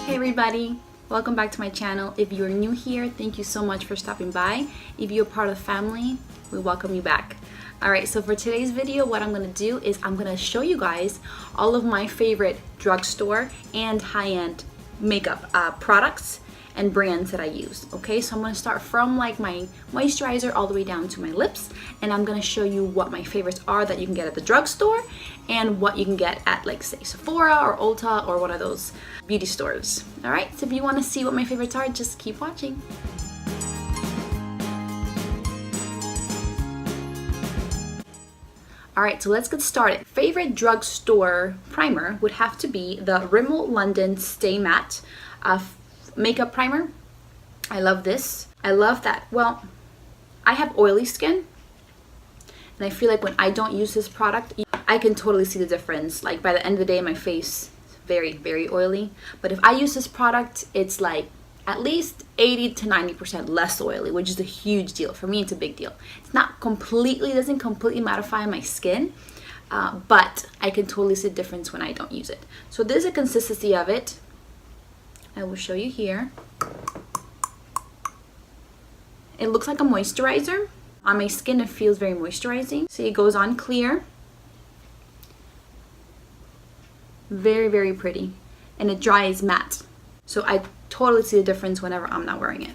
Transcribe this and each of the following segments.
Hey everybody, welcome back to my channel. If you're new here, thank you so much for stopping by. If you're part of the family, we welcome you back. Alright, so for today's video, what I'm going to do is I'm going to show you guys all of my favorite drugstore and high-end makeup products and brands that I use. Okay, so I'm going to start from like my moisturizer all the way down to my lips, and I'm going to show you what my favorites are that you can get at the drugstore and what you can get at, like, say Sephora or Ulta or one of those beauty stores. All right, so if you want to see what my favorites are, just keep watching. All right, so let's get started. Favorite drugstore primer would have to be the Rimmel London Stay Matte makeup primer. I love this. I love that. Well, I have oily skin, and I feel like when I don't use this product, I can totally see the difference. Like by the end of the day, my face is very, very oily. But if I use this product, it's like at least 80 to 90% less oily, which is a huge deal. For me, it's a big deal. It's not completely, doesn't completely mattify my skin, but I can totally see the difference when I don't use it. So this is the consistency of it. I will show you here. It looks like a moisturizer. On my skin, it feels very moisturizing. See, it goes on clear. Very, very pretty. And it dries matte. So I totally see the difference whenever I'm not wearing it.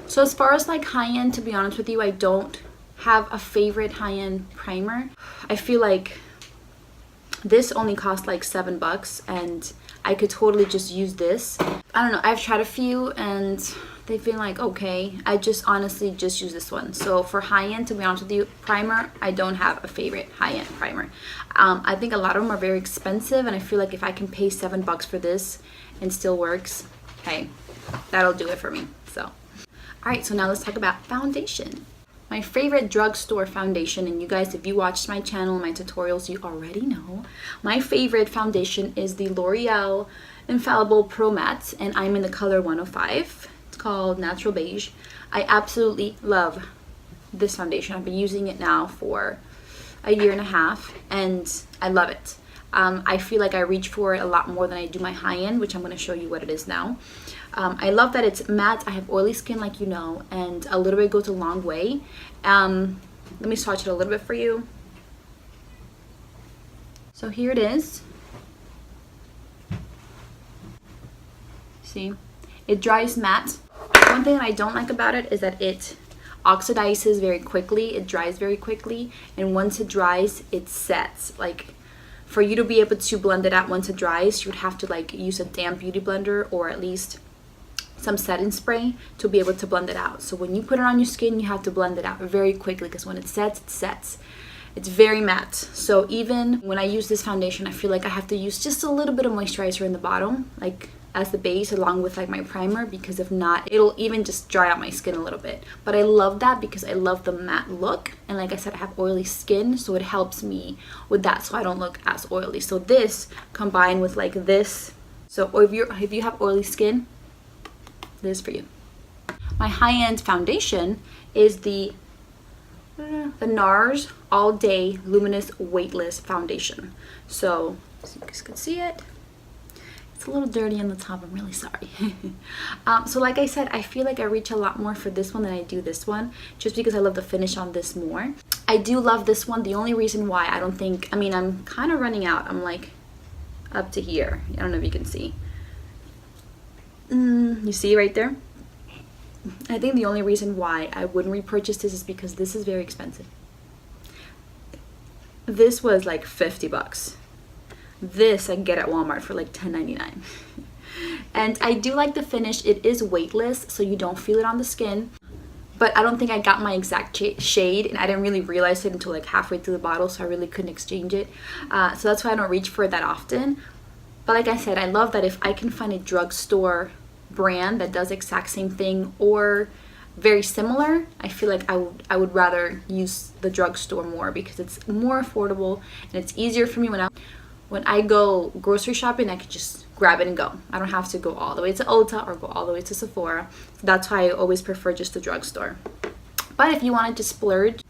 So as far as like high-end, to be honest with you, I don't have a favorite high-end primer. I feel like this only cost like $7 and I could totally just use this. I don't know, I've tried a few and they've been like okay. I just honestly just use this one. So for high-end, to be honest with you, primer, I don't have a favorite high-end primer. I think a lot of them are very expensive, and I feel like if I can pay $7 for this and still works, hey, that'll do it for me. So all right, so now let's talk about foundation. My favorite drugstore foundation, and you guys, if you watched my channel, my tutorials, you already know, my favorite foundation is the L'Oreal Infallible Pro Matte, and I'm in the color 105. It's called Natural Beige. I absolutely love this foundation. I've been using it now for a year and a half, and I love it. I feel like I reach for it a lot more than I do my high-end, which I'm going to show you what it is now. I love that it's matte. I have oily skin, like you know, and a little bit goes a long way. Let me swatch it a little bit for you. So here it is. See, it dries matte. One thing that I don't like about it is that it oxidizes very quickly. It dries very quickly, and once it dries, it sets. Like, for you to be able to blend it out once it dries, you would have to like use a damp beauty blender or at least some setting spray to be able to blend it out. So when you put it on your skin, you have to blend it out very quickly, because when it sets, it sets. It's very matte. So even when I use this foundation, I feel like I have to use just a little bit of moisturizer in the bottom, like as the base, along with like my primer, because if not, it'll even just dry out my skin a little bit. But I love that because I love the matte look, and like I said, I have oily skin, so it helps me with that, so I don't look as oily. So this combined with like this, so if you have oily skin, this is for you. My high-end foundation is the Nars All Day Luminous Weightless Foundation. So you guys can see it. It's a little dirty on the top, I'm really sorry. So like I said, I feel like I reach a lot more for this one than I do this one, just because I love the finish on this more. I do love this one. The only reason why I don't think, I mean, I'm kind of running out. I'm like up to here. I don't know if you can see. You see right there? I think the only reason why I wouldn't repurchase this is because this is very expensive. This was like $50. This I can get at Walmart for like $10.99. And I do like the finish. It is weightless, so you don't feel it on the skin. But I don't think I got my exact shade, and I didn't really realize it until like halfway through the bottle, so I really couldn't exchange it. So that's why I don't reach for it that often. But like I said, I love that if I can find a drugstore brand that does the exact same thing or very similar, I feel like I would rather use the drugstore more, because it's more affordable and it's easier for me when I go grocery shopping. I can just grab it and go. I don't have to go all the way to Ulta or go all the way to Sephora. So that's why I always prefer just the drugstore. But if you wanted to splurge,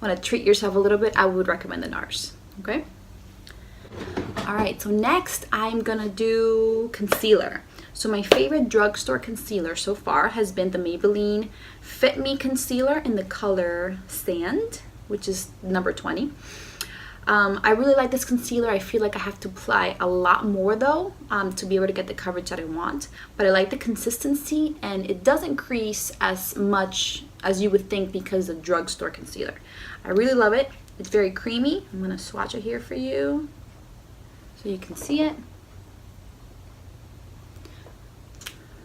want to treat yourself a little bit, I would recommend the Nars. Okay. All right, so next I'm gonna do concealer. So my favorite drugstore concealer so far has been the Maybelline Fit Me Concealer in the color Sand, which is number 20. I really like this concealer. I feel like I have to apply a lot more though to be able to get the coverage that I want. But I like the consistency, and it doesn't crease as much as you would think because of drugstore concealer. I really love it. It's very creamy. I'm going to swatch it here for you so you can see it.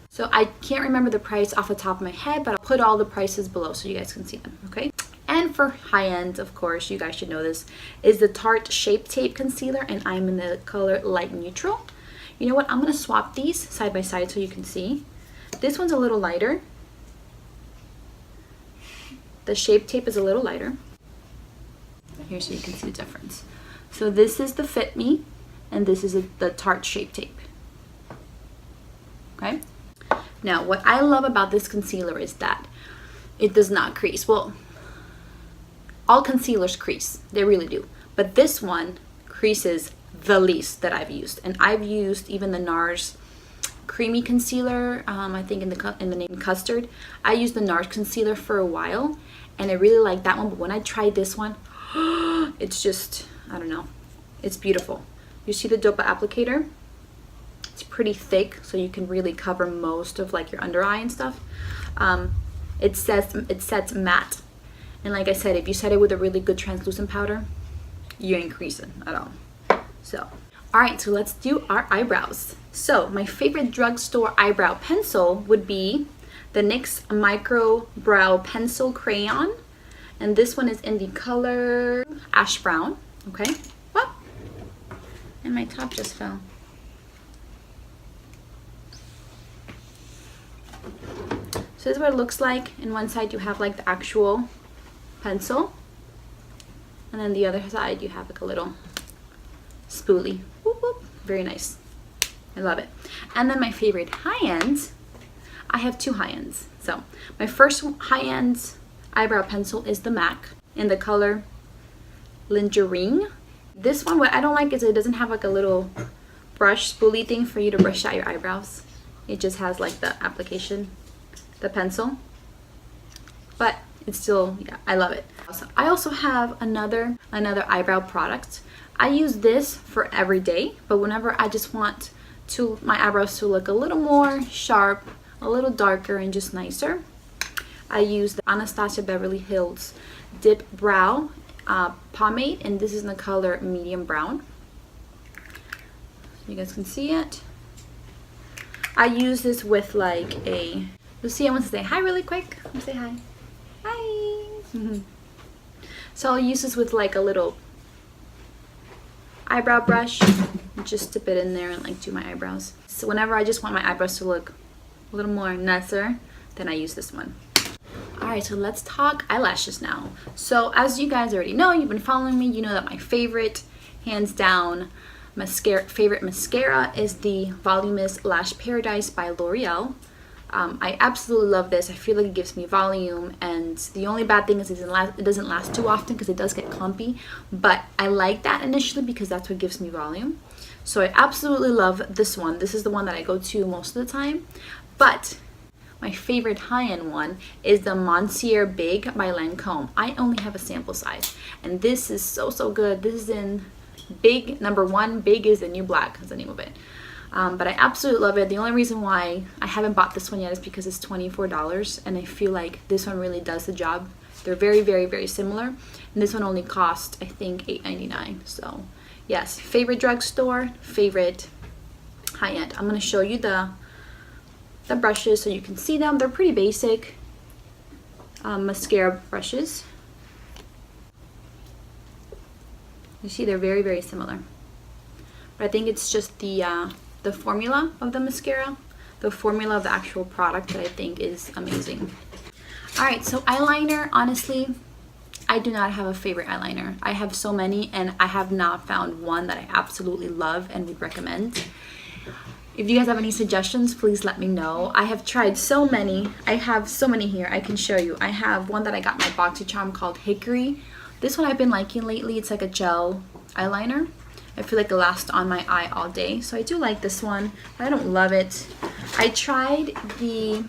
So I can't remember the price off the top of my head, but I'll put all the prices below so you guys can see them, okay? And for high end, of course, you guys should know this, is the Tarte Shape Tape Concealer, and I'm in the color Light Neutral. You know what? I'm going to swap these side by side so you can see. This one's a little lighter. The Shape Tape is a little lighter. Here so you can see the difference. So this is the Fit Me, and this is the Tarte Shape Tape. Okay? Now, what I love about this concealer is that it does not crease. Well, all concealers crease. They really do. But this one creases the least that I've used. And I've used even the Nars creamy concealer, I think in the name Custard. I used the Nars concealer for a while, and I really like that one. But when I tried this one, it's just, I don't know. It's beautiful. You see the Dopa applicator? It's pretty thick, so you can really cover most of like your under eye and stuff. It sets matte. And like I said, if you set it with a really good translucent powder, you ain't creasing at all. So, alright, so let's do our eyebrows. So, my favorite drugstore eyebrow pencil would be the NYX Micro Brow Pencil Crayon. And this one is in the color Ash Brown. Okay? Whoop! And my top just fell. So this is what it looks like. In one side you have like the actual pencil, and then the other side you have like a little spoolie. Whoop, whoop. Very nice. I love it. And then my favorite high-end, I have two high-ends. So my first high-end eyebrow pencil is the MAC in the color Lingering. This one, what I don't like is it doesn't have like a little brush spoolie thing for you to brush out your eyebrows. It just has like the application, the pencil. But it's still, yeah, I love it. I also have another eyebrow product. I use this for every day, but whenever I just want my eyebrows to look a little more sharp, a little darker, and just nicer, I use the Anastasia Beverly Hills dipbrow pomade, and this is in the color medium brown. You guys can see it. I use this with like a, Lucia wants to say hi really quick. Let me say hi. Hi. So I'll use this with like a little eyebrow brush, just dip it in there and like do my eyebrows. So whenever I just want my eyebrows to look a little more nicer, then I use this one. Alright, so let's talk eyelashes now. So as you guys already know, you've been following me, you know that my favorite, hands down, favorite mascara is the Voluminous Lash Paradise by L'Oreal. I absolutely love this. I feel like it gives me volume, and the only bad thing is it doesn't last too often because it does get clumpy, but I like that initially because that's what gives me volume. So I absolutely love this one. This is the one that I go to most of the time. But my favorite high-end one is the Monseur Big by Lancôme. I only have a sample size, and this is so good. This is in Big, number 1. Big is the new black, is the name of it. But I absolutely love it. The only reason why I haven't bought this one yet is because it's $24, and I feel like this one really does the job. They're very similar, and this one only cost, I think, $8.99. So yes, favorite drugstore, favorite high-end. I'm going to show you the brushes so you can see them. They're pretty basic mascara brushes. You see they're very similar, but I think it's just the formula of the mascara, the formula of the actual product that I think is amazing. Alright, so eyeliner, honestly, I do not have a favorite eyeliner. I have so many, and I have not found one that I absolutely love and would recommend. If you guys have any suggestions, please let me know. I have tried so many. I have so many here I can show you. I have one that I got in my BoxyCharm called Hikari. This one I've been liking lately. It's like a gel eyeliner. I feel like it lasts on my eye all day, so I do like this one. I don't love it. I tried the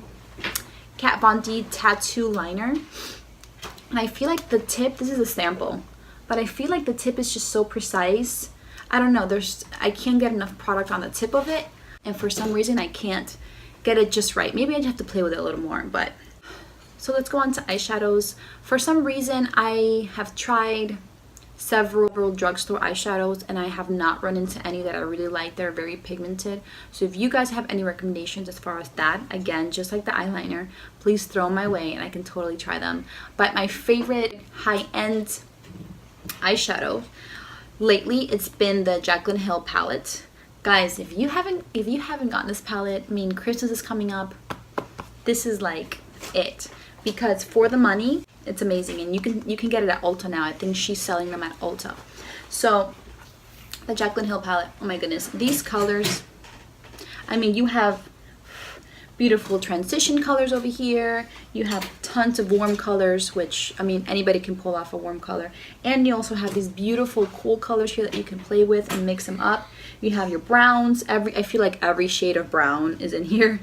Kat Von D tattoo liner, and I feel like the tip, this is a sample, but I feel like the tip is just so precise. I don't know, I can't get enough product on the tip of it, and for some reason I can't get it just right. Maybe I just have to play with it a little more. But so let's go on to eyeshadows. For some reason I have tried several drugstore eyeshadows and I have not run into any that I really like. They're very pigmented. So if you guys have any recommendations as far as that, again, just like the eyeliner, please throw them my way and I can totally try them. But my favorite high-end eyeshadow lately, it's been the Jaclyn Hill palette. Guys, if you haven't gotten this palette, I mean, Christmas is coming up. This is like it, because for the money, it's amazing, and you can get it at Ulta now. I think she's selling them at Ulta. So the Jaclyn Hill palette, oh my goodness, these colors. I mean, you have beautiful transition colors over here. You have tons of warm colors, which, I mean, anybody can pull off a warm color. And you also have these beautiful cool colors here that you can play with and mix them up. You have your browns. I feel like every shade of brown is in here.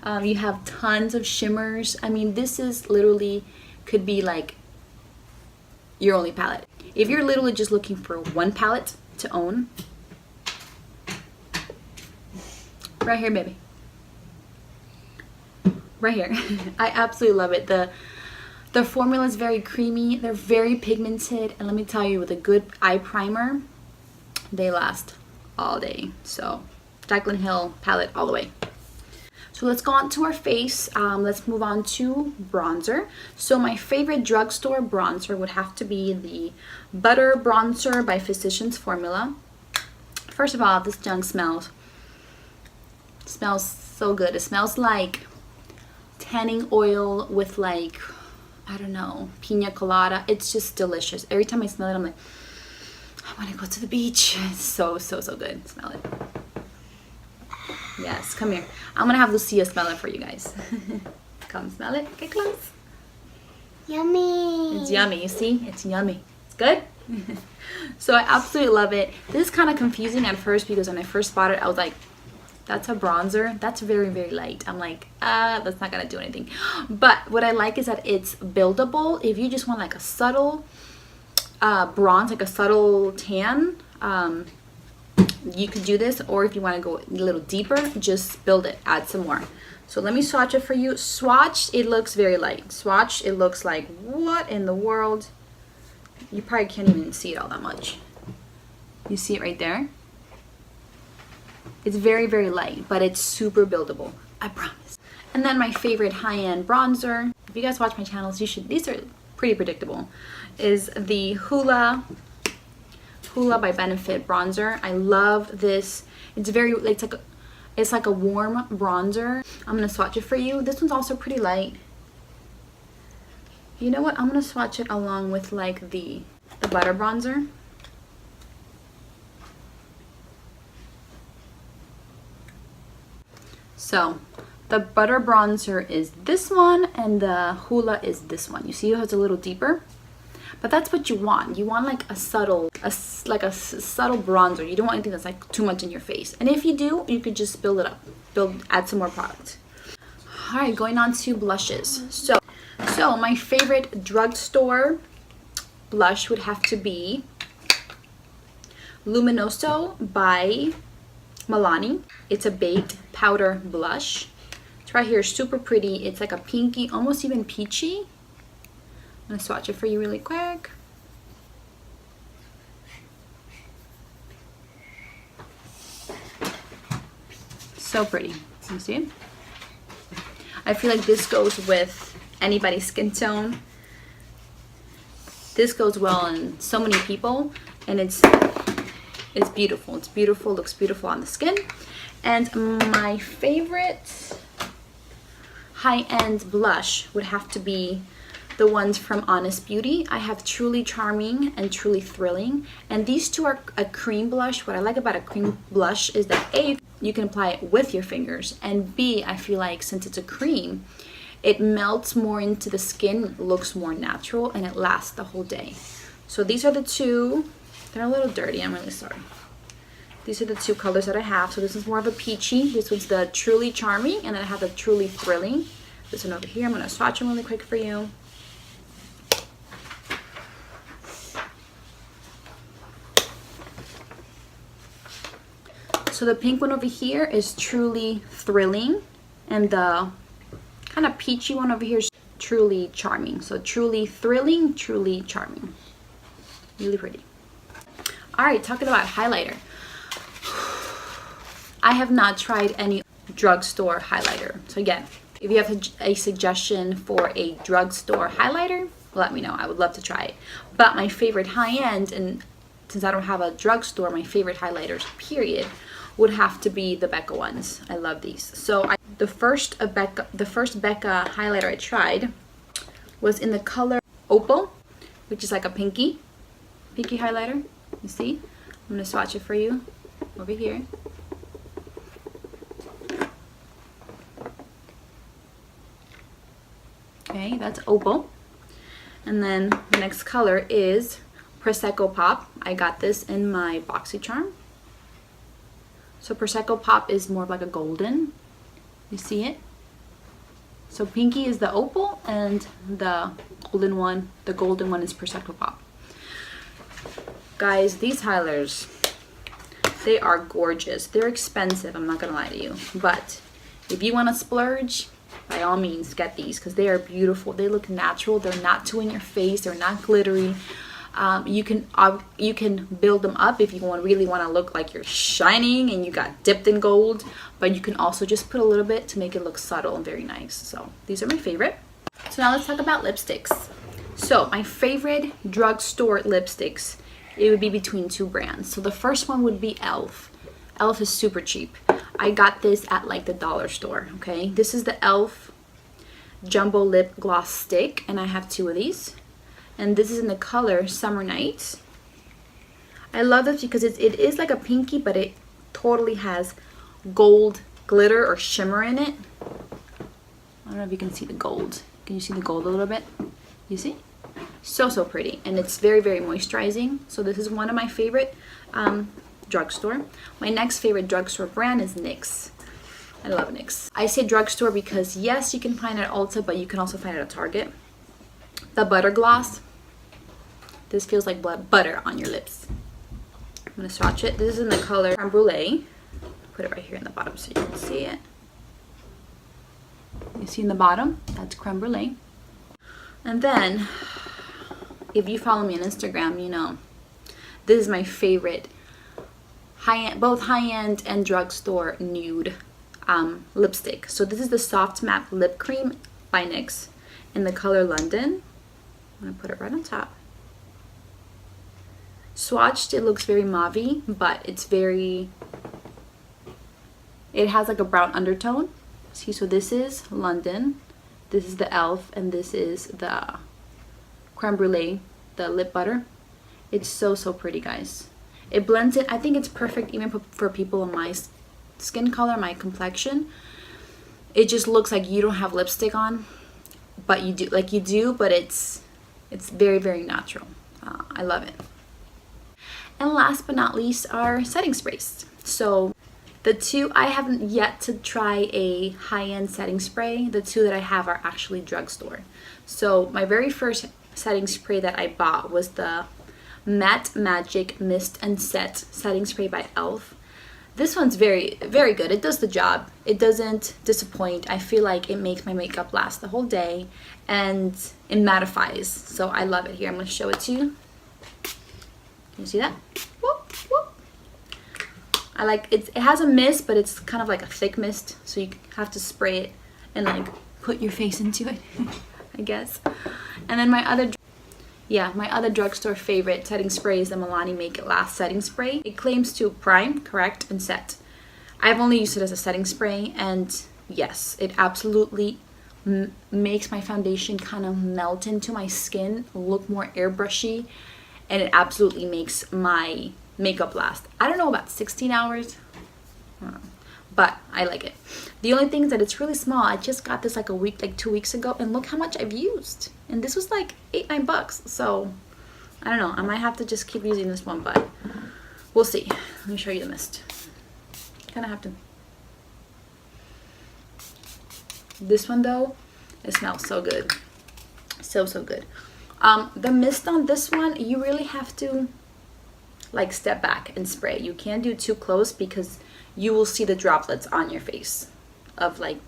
You have tons of shimmers. I mean, this is literally could be like your only palette. If you're literally just looking for one palette to own, right here, baby. Right here. I absolutely love it. The formula is very creamy. They're very pigmented, and let me tell you, with a good eye primer, they last all day. So Jaclyn Hill palette all the way. So let's go on to our face. Let's move on to bronzer. So my favorite drugstore bronzer would have to be the Butter Bronzer by Physicians Formula. First of all, this junk smells so good. It smells like tanning oil with, like, I don't know, pina colada. It's just delicious. Every time I smell it, I'm like, I want to go to the beach. It's so good. Smell it. Yes, come here. I'm gonna have Lucia smell it for you guys. Come smell it. Get close. Yummy. It's yummy. You see? It's yummy. It's good. So I absolutely love it. This is kind of confusing at first because when I first bought it, I was like, that's a bronzer. That's very light. I'm like, that's not gonna do anything. But what I like is that it's buildable. If you just want like a subtle bronze, like a subtle tan, you could do this. Or if you want to go a little deeper, just build it, add some more. So let me swatch it for you. Swatched, it looks very light. Swatched, it looks like, what in the world? You probably can't even see it all that much. You see it right there? It's very light, but it's super buildable, I promise. And then my favorite high-end bronzer, if you guys watch my channels, you should, these are pretty predictable, is the Hoola by Benefit bronzer. I love this. It's very, it's like a warm bronzer. I'm gonna swatch it for you. This one's also pretty light. You know what? I'm gonna swatch it along with like the butter bronzer. So the butter bronzer is this one and the Hoola is this one. You see how it's a little deeper? But that's what you want. You want like a subtle bronzer. You don't want anything that's like too much in your face. And if you do, you could just build it up. Add some more product. All right, going on to blushes. So my favorite drugstore blush would have to be Luminoso by Milani. It's a baked powder blush. It's right here, super pretty. It's like a pinky, almost even peachy. I'm gonna swatch it for you really quick. So pretty. You see it? I feel like this goes with anybody's skin tone. This goes well on so many people, and it's beautiful. It's beautiful, looks beautiful on the skin. And my favorite high-end blush would have to be the ones from Honest Beauty. I have Truly Charming and Truly Thrilling, and these two are a cream blush. What I like about a cream blush is that A, you can apply it with your fingers, and B, I feel like since it's a cream, it melts more into the skin, looks more natural, and it lasts the whole day. So these are the two. They're a little dirty, I'm really sorry. These are the two colors that I have. So this is more of a peachy. This one's the Truly Charming, and then I have the Truly Thrilling. This one over here, I'm going to swatch them really quick for you. So the pink one over here is Truly Thrilling, and the kind of peachy one over here is Truly Charming. So Truly Thrilling, Truly Charming. Really pretty. Alright, talking about highlighter. I have not tried any drugstore highlighter. So again, if you have a suggestion for a drugstore highlighter, let me know. I would love to try it. But my favorite high-end, and since I don't have a drugstore, my favorite highlighters, period, would have to be the Becca ones. I love these. So the first Becca highlighter I tried was in the color Opal, which is like a pinky highlighter. You see? I'm gonna swatch it for you over here. Okay, that's Opal. And then the next color is Prosecco Pop. I got this in my BoxyCharm. So Prosecco Pop is more of like a golden. You see it? So pinky is the Opal, and the golden one is Prosecco Pop. Guys, these highlighters, they are gorgeous. They're expensive, I'm not gonna lie to you. But if you want to splurge, by all means get these, because they are beautiful. They look natural. They're not too in your face. They're not glittery. You can build them up if you really want to look like you're shining and you got dipped in gold, but you can also just put a little bit to make it look subtle and very nice. So these are my favorite. So now let's talk about lipsticks. So my favorite drugstore lipsticks, it would be between two brands. So the first one would be e.l.f. e.l.f. is super cheap. I got this at like the dollar store, okay? This is the e.l.f. Jumbo Lip Gloss Stick, and I have two of these. And this is in the color Summer Night. I love this because it is like a pinky, but it totally has gold glitter or shimmer in it. I don't know if you can see the gold. Can you see the gold a little bit? You see? So pretty. And it's very, very moisturizing. So this is one of my favorite drugstore. My next favorite drugstore brand is NYX. I love NYX. I say drugstore because yes, you can find it at Ulta, but you can also find it at Target. The Butter Gloss. This feels like butter on your lips. I'm gonna swatch it. This is in the color Creme Brulee. Put it right here in the bottom so you can see it. You see in the bottom? That's Creme Brulee. And then, if you follow me on Instagram, you know this is my favorite high-end, both high-end and drugstore nude lipstick. So this is the Soft Matte Lip Cream by NYX in the color London. I'm gonna put it right on top. Swatched, it looks very mauve-y, but it has like a brown undertone. See, so this is London, this is the e.l.f., and this is the Creme Brulee, the lip butter. It's so pretty, guys. It blends it. I think it's perfect even for people in my skin color, my complexion. It just looks like you don't have lipstick on, but you do, like you do, but it's very, very natural. I love it. And last but not least are setting sprays. So the two, I haven't yet to try a high-end setting spray. The two that I have are actually drugstore. So my very first setting spray that I bought was the Matte Magic Mist and Set setting spray by e.l.f. This one's very, very good. It does the job. It doesn't disappoint. I feel like it makes my makeup last the whole day, and it mattifies. So I love it. Here, I'm going to show it to you. Can you see that? Whoop, whoop. I like it. It has a mist, but it's kind of like a thick mist, so you have to spray it and like put your face into it, I guess. And then my other drugstore favorite setting spray is the Milani Make It Last setting spray. It claims to prime, correct, and set. I've only used it as a setting spray, and yes, it absolutely makes my foundation kind of melt into my skin, look more airbrushy, and it absolutely makes my makeup last. I don't know about 16 hours, but I like it. The only thing is that it's really small. I just got this like 2 weeks ago, and look how much I've used. And this was like $8-9 bucks. So I don't know, I might have to just keep using this one, but We'll see. Let me show you the mist. Kind of have to. This one though, it smells so good. So good. The mist on this one, you really have to like step back and spray. You can't do too close because you will see the droplets on your face of like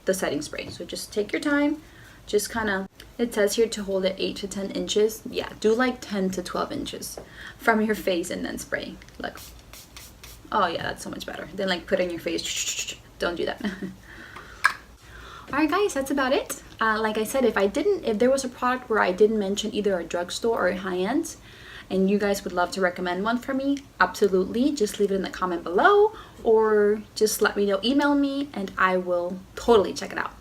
the setting spray. So just take your time. Just kind of, it says here to hold it 8 to 10 inches. Yeah, do like 10 to 12 inches from your face and then spray. Look. Oh yeah, that's so much better than like put in your face. Don't do that. Alright guys, that's about it. Like I said, if there was a product where I didn't mention either a drugstore or a high-end, and you guys would love to recommend one for me, absolutely. Just leave it in the comment below, or just let me know, email me, and I will totally check it out.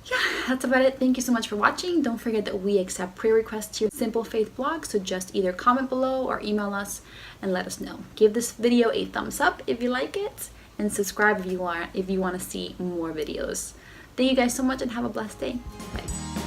Yeah, that's about it. Thank you so much for watching. Don't forget that we accept pre-requests here, Simple Faith blog, so just either comment below or email us and let us know. Give this video a thumbs up if you like it, and subscribe if you want to see more videos. Thank you guys so much and have a blessed day. Bye.